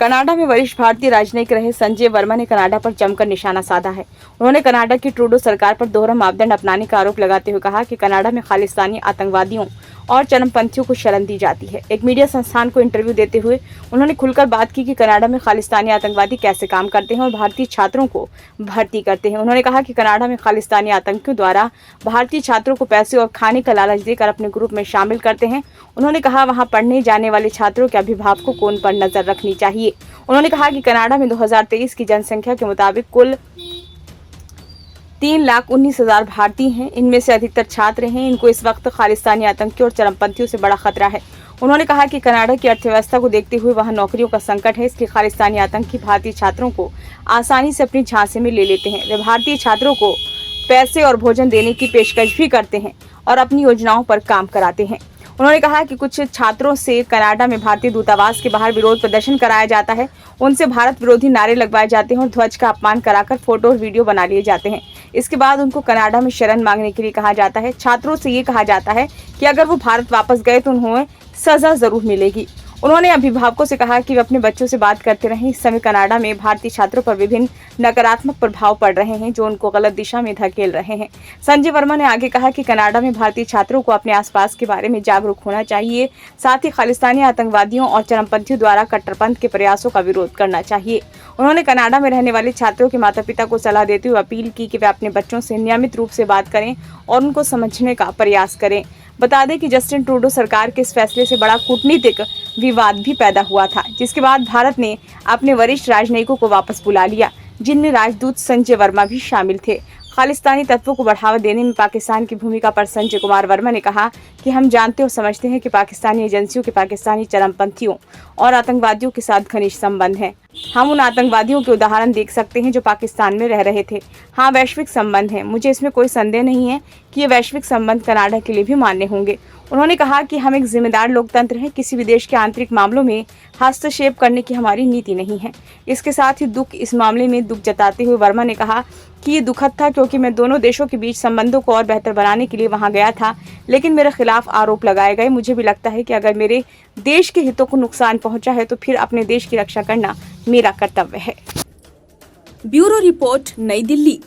Canada में वरिष्ठ भारतीय राजनयिक रहे संजय वर्मा ने कनाडा पर जमकर निशाना साधा है। उन्होंने कनाडा की ट्रूडो सरकार पर दोहरा मापदंड अपनाने का आरोप लगाते हुए कहा कि कनाडा में खालिस्तानी आतंकवादियों और चरमपंथियों को शरण दी जाती है। एक मीडिया संस्थान को इंटरव्यू देते हुए उन्होंने खुलकर बात की कि कनाडा में खालिस्तानी आतंकवादी कैसे काम करते हैं और भारतीय छात्रों को भर्ती करते हैं। उन्होंने कहा कि कनाडा में खालिस्तानी आतंकियों द्वारा भारतीय छात्रों को पैसे और खाने का लालच देकर अपने ग्रुप में शामिल करते हैं। उन्होंने कहा वहां पढ़ने जाने वाले छात्रों के अभिभावकों को उन पर नजर रखनी चाहिए। उन्होंने कहा कि कनाडा में 2023 की जनसंख्या के मुताबिक कुल 3,19,000 भारतीय हैं। इनमें से अधिकतर छात्र हैं। इनको इस वक्त खालिस्तानी आतंकियों और चरमपंथियों से बड़ा खतरा है। उन्होंने कहा कि कनाडा की अर्थव्यवस्था को देखते हुए वहां नौकरियों का संकट है, इसलिए खालिस्तानी आतंकी भारतीय छात्रों को आसानी से अपनी झांसे में ले लेते हैं। वे भारतीय छात्रों को पैसे और भोजन देने की पेशकश भी करते हैं और अपनी योजनाओं पर काम कराते हैं। उन्होंने कहा कि कुछ छात्रों से कनाडा में भारतीय दूतावास के बाहर विरोध प्रदर्शन कराया जाता है, उनसे भारत विरोधी नारे लगवाए जाते हैं और ध्वज का अपमान कराकर फोटो और वीडियो बना लिए जाते हैं। इसके बाद उनको कनाडा में शरण मांगने के लिए कहा जाता है। छात्रों से ये कहा जाता है कि अगर वो भारत वापस गए तो उन्हें सजा जरूर मिलेगी। उन्होंने अभिभावकों से कहा कि वे अपने बच्चों से बात करते रहें। इस समय कनाडा में भारतीय छात्रों पर विभिन्न नकारात्मक प्रभाव पड़ रहे हैं जो उनको गलत दिशा में धकेल रहे हैं। संजय वर्मा ने आगे कहा कि कनाडा में भारतीय छात्रों को अपने आसपास के बारे में जागरूक होना चाहिए, साथ ही खालिस्तानी आतंकवादियों और चरमपंथियों द्वारा कट्टरपंथ के प्रयासों का विरोध करना चाहिए। उन्होंने कनाडा में रहने वाले छात्रों के माता पिता को सलाह देते हुए अपील की कि वे अपने बच्चों से नियमित रूप से बात करें और उनको समझने का प्रयास करें। बता दें कि जस्टिन ट्रूडो सरकार के इस फैसले से बड़ा कूटनीतिक विवाद भी पैदा हुआ था, जिसके बाद भारत ने अपने वरिष्ठ राजनयिकों को वापस बुला लिया, जिनमें राजदूत संजय वर्मा भी शामिल थे। खालिस्तानी तत्वों को बढ़ावा देने में पाकिस्तान की भूमिका पर संजय कुमार वर्मा ने कहा कि हम जानते और समझते हैं कि पाकिस्तानी एजेंसियों के पाकिस्तानी चरमपंथियों और आतंकवादियों के साथ घनिष्ठ संबंध हैं। हम उन आतंकवादियों के उदाहरण देख सकते हैं जो पाकिस्तान में रह रहे थे। हाँ, वैश्विक संबंध है। मुझे इसमें कोई संदेह नहीं है कि ये वैश्विक संबंध कनाडा के लिए भी मान्य होंगे। उन्होंने कहा कि हम एक जिम्मेदार लोकतंत्र हैं, किसी भी देश के आंतरिक मामलों में हस्तक्षेप करने की हमारी नीति नहीं है। इसके साथ ही इस मामले में दुख जताते हुए वर्मा ने कहा कि ये दुखद था क्योंकि मैं दोनों देशों के बीच संबंधों को और बेहतर बनाने के लिए वहां गया था, लेकिन मेरे खिलाफ आरोप लगाए गए। मुझे भी लगता है कि अगर मेरे देश के हितों को नुकसान पहुंचा है तो फिर अपने देश की रक्षा करना मेरा कर्तव्य है। ब्यूरो रिपोर्ट, नई दिल्ली।